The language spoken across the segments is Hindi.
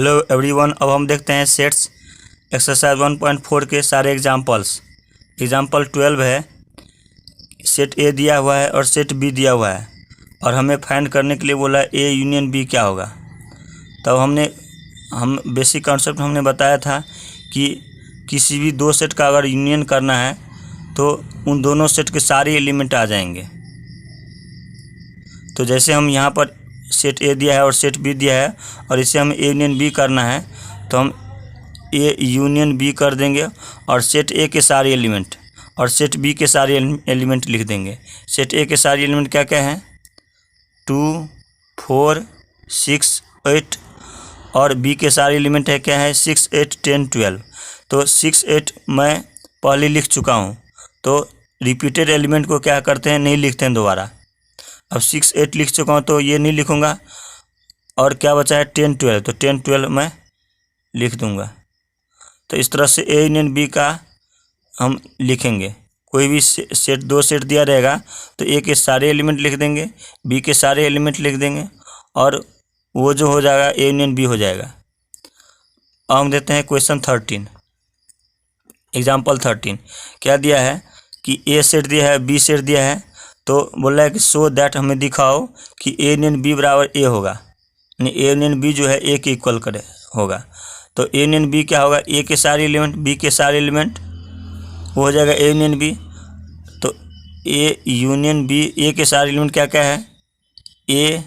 Hello everyone. अब हम देखते हैं सेट्स एक्सरसाइज 1.4 के सारे एग्जांपल्स। एग्जांपल 12 है, सेट ए दिया हुआ है और सेट बी दिया हुआ है और हमें फाइंड करने के लिए बोला ए यूनियन बी क्या होगा। तब हम बेसिक कॉन्सेप्ट हमने बताया था कि किसी भी दो सेट का अगर यूनियन करना है तो उन दोनों सेट के सारे एलिमेंट आ जाएंगे। तो जैसे हम यहाँ पर सेट ए दिया है और सेट बी दिया है और इसे हम ए यूनियन बी करना है तो हम ए यूनियन बी कर देंगे और सेट ए के सारे एलिमेंट और सेट बी के सारे एलिमेंट लिख देंगे। सेट ए के सारे एलिमेंट क्या क्या हैं, 2, 4, 6, 8 और बी के सारे एलिमेंट है क्या है 6, 8, 10, 12। तो 6, 8 मैं पहले लिख चुका हूँ, तो रिपीटेड एलिमेंट को क्या करते हैं, नहीं लिखते हैं दोबारा। अब 6, 8 लिख चुका हूँ तो ये नहीं लिखूँगा और क्या बचा है 10, 12, तो 10, 12 मैं लिख दूँगा। तो इस तरह से ए यूनियन बी का हम लिखेंगे। कोई भी सेट दो सेट दिया रहेगा तो ए के सारे एलिमेंट लिख देंगे, बी के सारे एलिमेंट लिख देंगे और वो जो हो जाएगा ए यूनियन बी हो जाएगा। अब हम देते हैं क्वेश्चन 13, एग्जाम्पल 13। क्या दिया है कि ए सेट दिया है, बी सेट दिया है, तो बोल रहा है कि सो दैट हमें दिखाओ कि ए यूनियन बी बराबर ए होगा, यानी ए यूनियन बी जो है ए के इक्वल करे होगा। तो ए यूनियन बी क्या होगा, ए के सारे एलिमेंट बी के सारे एलिमेंट, वो हो जाएगा ए यूनियन बी। तो ए यूनियन बी, ए के सारे एलिमेंट क्या क्या है, ए,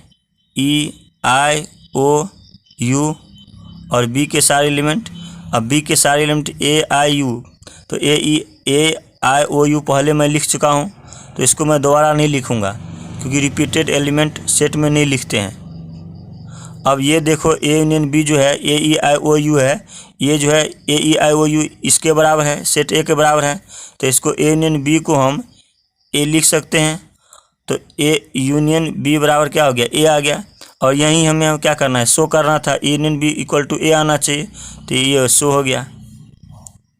ई, आई, ओ, यू और बी के सारे एलिमेंट, अब बी के सारे एलिमेंट ए, आई, यू। तो ए, आई, ओ, यू पहले मैं लिख चुका हूँ तो इसको मैं दोबारा नहीं लिखूँगा क्योंकि रिपीटेड एलिमेंट सेट में नहीं लिखते हैं। अब ये देखो ए यूनियन बी जो है ए, ई, आई, ओ, यू है, ये जो है ए, ई, आई, ओ, यू इसके बराबर है, सेट ए के बराबर है, तो इसको ए यूनियन बी को हम ए लिख सकते हैं। तो ए यूनियन बी बराबर क्या हो गया, ए आ गया। और यहीं हमें क्या करना है, शो करना था, A union B equal to A आना चाहिए, तो ये शो हो गया।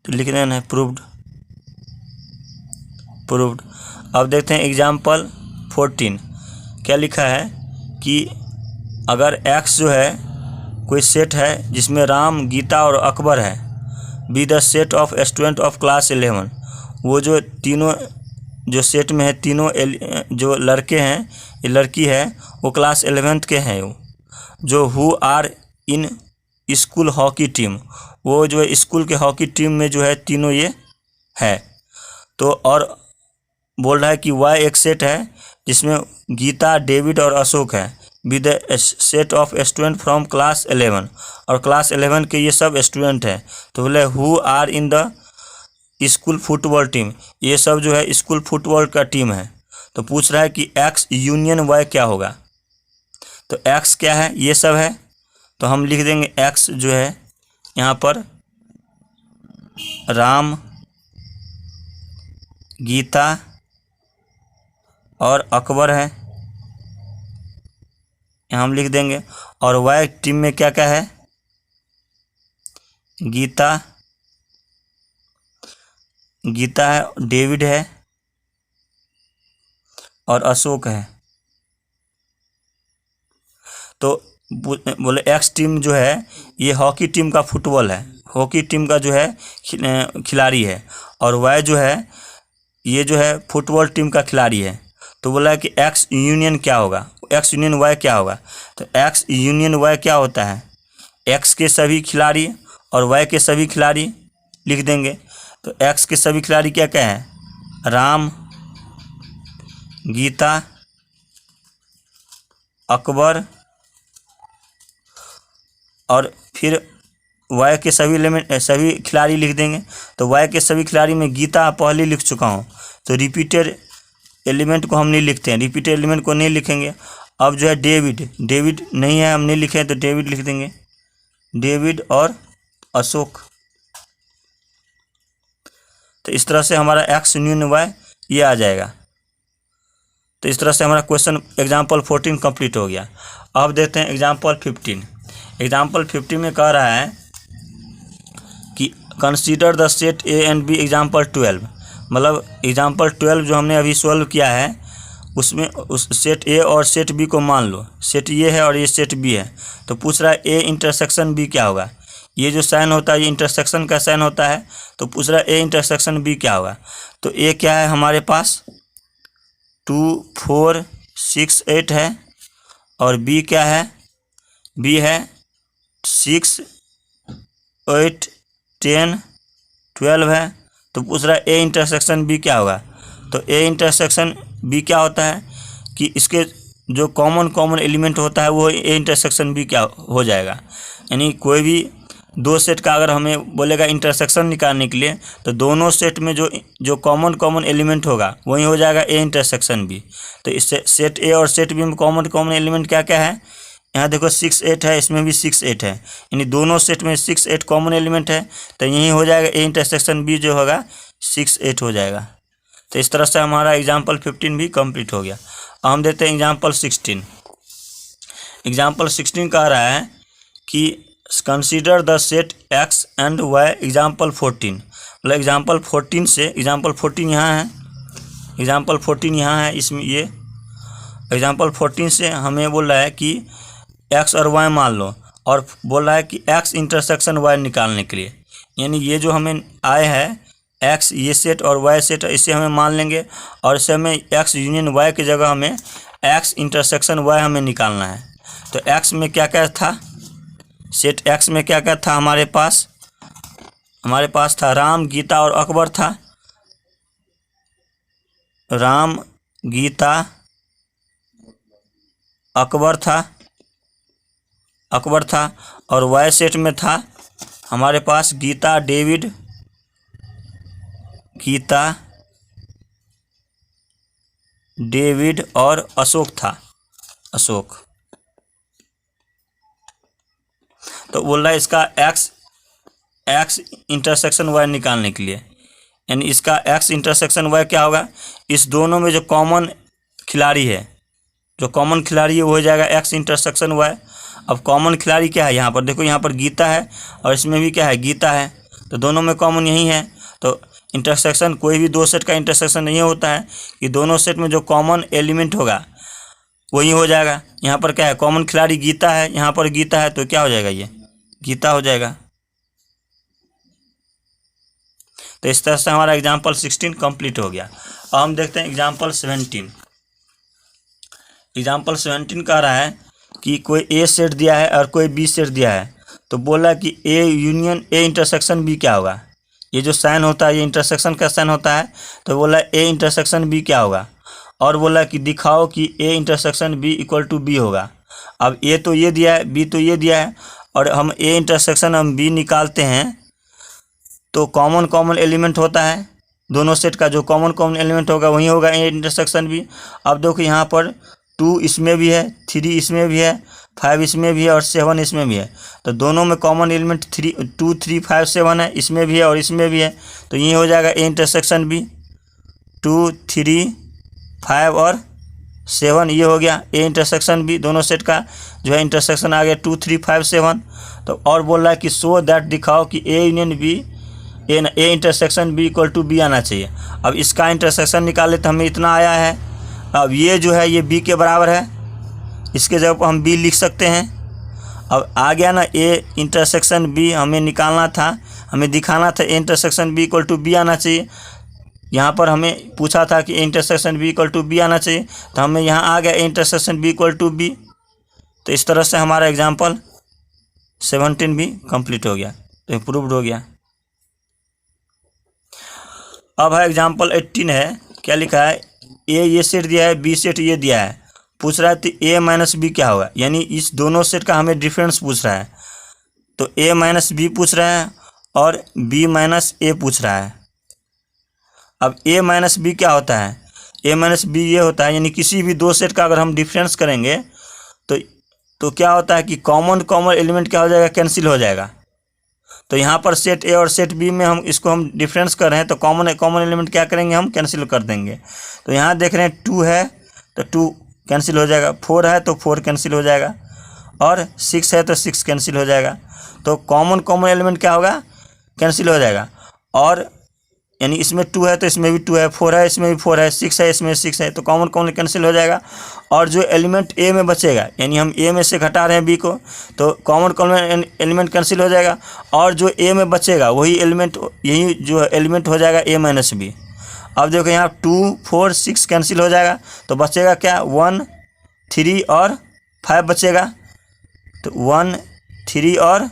तो लिख देना है प्रूव्ड। अब देखते हैं एग्जाम्पल 14। क्या लिखा है कि अगर x जो है कोई सेट है जिसमें राम, गीता और अकबर है, be the set of student of class 11। वो जो तीनों जो सेट में है, तीनों जो लड़के हैं, ये लड़की है, वो क्लास 11th के हैं। वो जो who are in school hockey team, वो जो है स्कूल के हॉकी टीम में जो है तीनों ये है। तो और बोल रहा है कि y एक सेट है जिसमें गीता, डेविड और अशोक है, with the set of student from class 11, और क्लास 11 के ये सब स्टूडेंट हैं। तो बोले who are in the school football team, ये सब जो है स्कूल फुटबॉल का टीम है। तो पूछ रहा है कि x यूनियन y क्या होगा। तो x क्या है, ये सब है, तो हम लिख देंगे x जो है यहाँ पर राम, गीता और अकबर है, यहाँ हम लिख देंगे। और वाई टीम में क्या क्या है, गीता है, डेविड है और अशोक है। तो बोले एक्स टीम जो है ये हॉकी टीम का फुटबॉल है, हॉकी टीम का जो है खिलाड़ी है, और वाई जो है ये जो है फुटबॉल टीम का खिलाड़ी है। तो बोला है कि एक्स यूनियन क्या होगा, एक्स यूनियन वाई क्या होगा। तो एक्स यूनियन वाई क्या होता है, एक्स के सभी खिलाड़ी और वाई के सभी खिलाड़ी लिख देंगे। तो एक्स के सभी खिलाड़ी क्या क्या हैं, राम, गीता, अकबर, और फिर वाई के सभी एलिमेंट सभी खिलाड़ी लिख देंगे। तो वाई के सभी खिलाड़ी में गीता पहले लिख चुका हूँ, तो रिपीटेड एलिमेंट को हम नहीं लिखते हैं, रिपीटेड एलिमेंट को नहीं लिखेंगे। अब जो है डेविड नहीं है, हम नहीं लिखे हैं, तो डेविड लिख देंगे, डेविड और अशोक। तो इस तरह से हमारा एक्स यूनियन वाई ये आ जाएगा। तो इस तरह से हमारा क्वेश्चन एग्जाम्पल 14 कंप्लीट हो गया। अब देखते हैं एग्जाम्पल 15। एग्जाम्पल 15 में कह रहा है कि consider the set A and B example 12। मतलब एग्जाम्पल 12 जो हमने अभी सॉल्व किया है उसमें उस सेट ए और सेट बी को मान लो, सेट ए है और ये सेट बी है, तो पूछ रहा है ए इंटरसेक्शन बी क्या होगा। ये जो साइन होता है ये इंटरसेक्शन का साइन होता है, तो पूछ रहा है ए इंटरसेक्शन बी क्या होगा। तो ए क्या है हमारे पास 2 4 6 8 है, और बी क्या है, बी है 6 8 10 12 है। तो पूछ रहा है ए इंटरसेक्शन बी क्या होगा। तो ए इंटरसेक्शन बी क्या होता है कि इसके जो कॉमन एलिमेंट होता है वो ए इंटरसेक्शन बी क्या हो जाएगा। यानी कोई भी दो सेट का अगर हमें बोलेगा इंटरसेक्शन निकालने के लिए, तो दोनों सेट में जो कॉमन एलिमेंट होगा वही हो जाएगा ए इंटरसेक्शन बी। तो इससे सेट ए और सेट बी में कॉमन एलिमेंट क्या क्या है, यहाँ देखो 6 8 है, इसमें भी 6 8 है, यानी दोनों सेट में 6 8 कॉमन एलिमेंट है, तो यही हो जाएगा ए इंटरसेक्शन बी जो होगा 6 8 हो जाएगा। तो इस तरह से हमारा एग्जाम्पल 15 भी कंप्लीट हो गया। अब हम देते हैं एग्जाम्पल 16। एग्जाम्पल 16 कह रहा है कि consider the set X and Y example 14। मतलब एग्जाम्पल 14 से, एग्जाम्पल 14 यहाँ है, एग्जाम्पल 14 यहाँ है, इसमें ये एग्जाम्पल 14 से हमें बोल रहा है कि एक्स और वाई मान लो, और बोल रहा है कि एक्स इंटरसेक्शन वाई निकालने के लिए। यानी ये जो हमें आए है एक्स ये सेट और वाई सेट, इसे हमें मान लेंगे, और इसे हमें एक्स यूनियन वाई की जगह हमें एक्स इंटरसेक्शन वाई हमें निकालना है। तो एक्स में क्या क्या था, सेट एक्स में क्या क्या था हमारे पास था राम गीता और अकबर था, राम गीता अकबर था। और वाई सेट में था हमारे पास गीता डेविड और अशोक था, अशोक। तो बोल रहा है इसका एक्स इंटरसेक्शन वाई निकालने के लिए, यानी इसका एक्स इंटरसेक्शन वाई क्या होगा, इस दोनों में जो कॉमन खिलाड़ी है वो हो जाएगा एक्स इंटरसेक्शन वाई। अब कॉमन खिलाड़ी क्या है, यहाँ पर देखो, यहाँ पर गीता है और इसमें भी क्या है, गीता है, तो दोनों में कॉमन यही है। तो इंटरसेक्शन कोई भी दो सेट का इंटरसेक्शन नहीं होता है कि दोनों सेट में जो कॉमन एलिमेंट होगा वही हो जाएगा। यहाँ पर क्या है, कॉमन खिलाड़ी गीता है, यहाँ पर गीता है, तो क्या हो जाएगा, ये गीता हो जाएगा। तो इस तरह से हमारा एग्जाम्पल 16 कंप्लीट हो गया। अब हम देखते हैं एग्जाम्पल 17। एग्जाम्पल 17 कह रहा है कि कोई ए सेट दिया है और कोई बी सेट दिया है, तो बोला कि A union A intersection B क्या होगा। ये जो साइन होता है ये इंटरसेक्शन का साइन होता है, तो बोला ए इंटरसेक्शन बी क्या होगा, और बोला कि दिखाओ कि A intersection B equal to B होगा। अब ए तो ये दिया है, बी तो ये दिया है, और हम ए इंटरसेक्शन हम बी निकालते हैं, तो कॉमन एलिमेंट होता है दोनों सेट का, जो कॉमन एलिमेंट होगा वही होगा ए इंटरसेक्शन बी। अब देखो यहाँ पर 2 इसमें भी है, 3 इसमें भी है, 5 इसमें भी है और 7 इसमें भी है, तो दोनों में कॉमन एलिमेंट 2 3 5 7 है, इसमें भी है और इसमें भी है, तो ये हो जाएगा ए इंटरसेक्शन बी। 2 3 5 और 7 ये हो गया ए इंटरसेक्शन बी, दोनों सेट का जो है इंटरसेक्शन आ गया 2 3 5 7। तो और बोल रहा है कि सो दैट दिखाओ कि A union B A intersection B equal to B आना चाहिए। अब इसका इंटरसेक्शन निकाले तो हमें इतना आया है। अब ये जो है ये बी के बराबर है, इसके जगह पर हम बी लिख सकते हैं। अब आ गया ना ए इंटरसेक्शन बी, हमें निकालना था, हमें दिखाना था A intersection B equal to B आना चाहिए। यहाँ पर हमें पूछा था कि A intersection B equal to B आना चाहिए, तो हमें यहाँ आ गया A intersection B equal to B. तो इस तरह से हमारा एग्जाम्पल 17 भी कंप्लीट हो गया, तो इम्प्रूव्ड हो गया। अब है एग्जाम्पल 18 है, क्या लिखा है, ए ये सेट दिया है, बी सेट ये दिया है, पूछ रहा है तो ए माइनस बी क्या होगा, यानी इस दोनों सेट का हमें डिफरेंस पूछ रहा है। तो ए माइनस बी पूछ रहा है और बी माइनस ए पूछ रहा है। अब ए माइनस बी क्या होता है, ए माइनस बी ये होता है, यानी किसी भी दो सेट का अगर हम डिफरेंस करेंगे तो क्या होता है कि कॉमन एलिमेंट क्या हो जाएगा, कैंसिल हो जाएगा। तो यहाँ पर सेट ए और सेट बी में हम इसको हम डिफरेंस कर रहे हैं, तो कॉमन एलिमेंट क्या करेंगे, हम कैंसिल कर देंगे। तो यहाँ देख रहे हैं 2 है तो 2 कैंसिल हो जाएगा, 4 है तो 4 कैंसिल हो जाएगा, और 6 है तो 6 कैंसिल हो जाएगा। तो कॉमन एलिमेंट क्या होगा, कैंसिल हो जाएगा। और यानी इसमें 2 है तो इसमें भी 2 है, 4 है इसमें भी 4 है, 6 है इसमें 6 है, तो कॉमन कॉमन कैंसिल हो जाएगा। और जो एलिमेंट ए में बचेगा, यानी हम ए में से घटा रहे हैं बी को, तो कॉमन कॉमन एलिमेंट कैंसिल हो जाएगा, और जो ए में बचेगा वही एलिमेंट, यही जो एलिमेंट हो जाएगा ए माइनस बी। अब देखो यहाँ 2, 4, 6 कैंसिल हो जाएगा, तो बचेगा क्या, 1, 3 और 5 बचेगा, तो 1, 3 और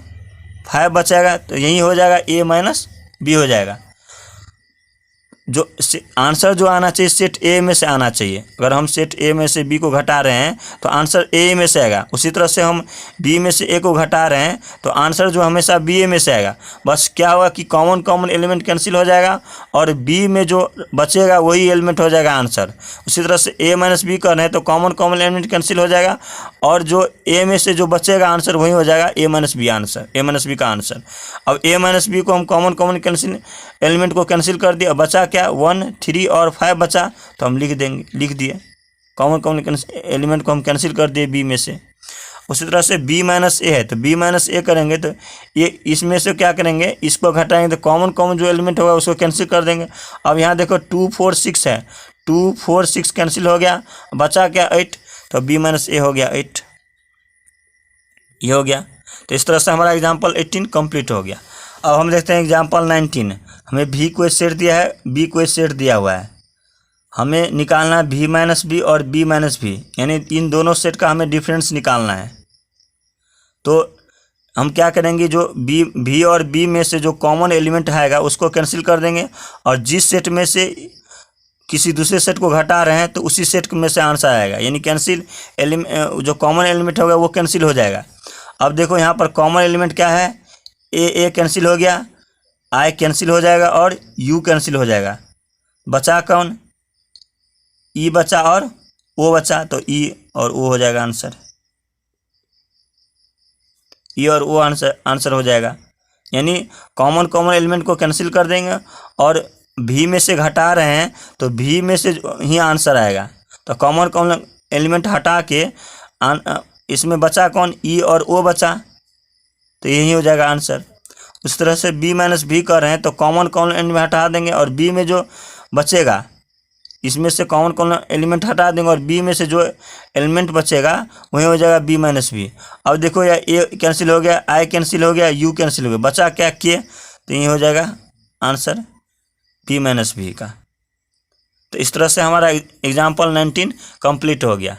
5 बचेगा, तो यही हो जाएगा ए माइनस बी हो जाएगा। जो आंसर जो आना चाहिए सेट ए में से आना चाहिए। अगर हम सेट ए में से बी को घटा रहे हैं तो आंसर ए में से आएगा। उसी तरह से हम बी में से ए को घटा रहे हैं तो आंसर जो हमेशा बी ए में से आएगा। बस क्या होगा कि कॉमन कॉमन एलिमेंट कैंसिल हो जाएगा और बी में जो बचेगा वही एलिमेंट हो जाएगा आंसर। उसी तरह से ए माइनस बी कर रहे हैं तो कॉमन कॉमन एलिमेंट कैंसिल हो जाएगा और जो ए में से जो बचेगा आंसर वही हो जाएगा ए माइनस बी आंसर, ए माइनस बी का आंसर। अब ए माइनस बी को हम कॉमन कॉमन कैंसिल एलिमेंट को कैंसिल कर दिया, बचा क्या, 1, 3 और 5 बचा, तो हम लिख दिए कॉमन कॉमन एलिमेंट को हम कैंसिल कर दिए बी में से। उसी तरह से बी माइनस ए है तो बी माइनस ए करेंगे तो ये इसमें से क्या करेंगे, इसको घटाएंगे तो कॉमन कॉमन जो एलिमेंट होगा उसको कैंसिल कर देंगे। अब यहाँ देखो 2, 4, 6 है, 2, 4, 6 कैंसिल हो गया, बचा क्या, 8, तो बी माइनस ए हो गया 8, ये हो गया। तो इस तरह से हमारा एग्जाम्पल 18 कंप्लीट हो गया। अब हम देखते हैं एग्जाम्पल 19। हमें भी को एक सेट दिया है, बी को एक सेट दिया हुआ है, हमें निकालना है भी माइनस बी और बी माइनस बी, यानी इन दोनों सेट का हमें डिफरेंस निकालना है। तो हम क्या करेंगे, जो भी और बी में से जो कॉमन एलिमेंट आएगा उसको कैंसिल कर देंगे और जिस सेट में से किसी दूसरे सेट को घटा रहे हैं तो उसी सेट में से आंसर आएगा, यानी कैंसिल जो कॉमन एलिमेंट होगा वो कैंसिल हो जाएगा। अब देखो यहाँ पर कॉमन एलिमेंट क्या है, ए कैंसिल हो गया, आई कैंसिल हो जाएगा और यू कैंसिल हो जाएगा, बचा कौन, ई बचा और ओ बचा, तो ई और ओ हो जाएगा आंसर, ई और ओ आंसर हो जाएगा। यानी कॉमन कॉमन एलिमेंट को कैंसिल कर देंगे और भी में से घटा रहे हैं तो भी में से ही आंसर आएगा। तो कॉमन कॉमन एलिमेंट हटा के इसमें बचा कौन, ई और ओ बचा, तो यही हो जाएगा आंसर। उस तरह से बी माइनस भी कर रहे हैं तो कॉमन कॉमन एलिमेंट हटा देंगे और बी में जो बचेगा इसमें से कॉमन कॉमन एलिमेंट हटा देंगे और बी में से जो एलिमेंट बचेगा वही हो जाएगा बी माइनस बी। अब देखो या ए कैंसिल हो गया, आई कैंसिल हो गया, यू कैंसिल हो गया, बचा क्या, के, तो यही हो जाएगा आंसर बी माइनस बी का। तो इस तरह से हमारा एग्जाम्पल 19 कंप्लीट हो गया।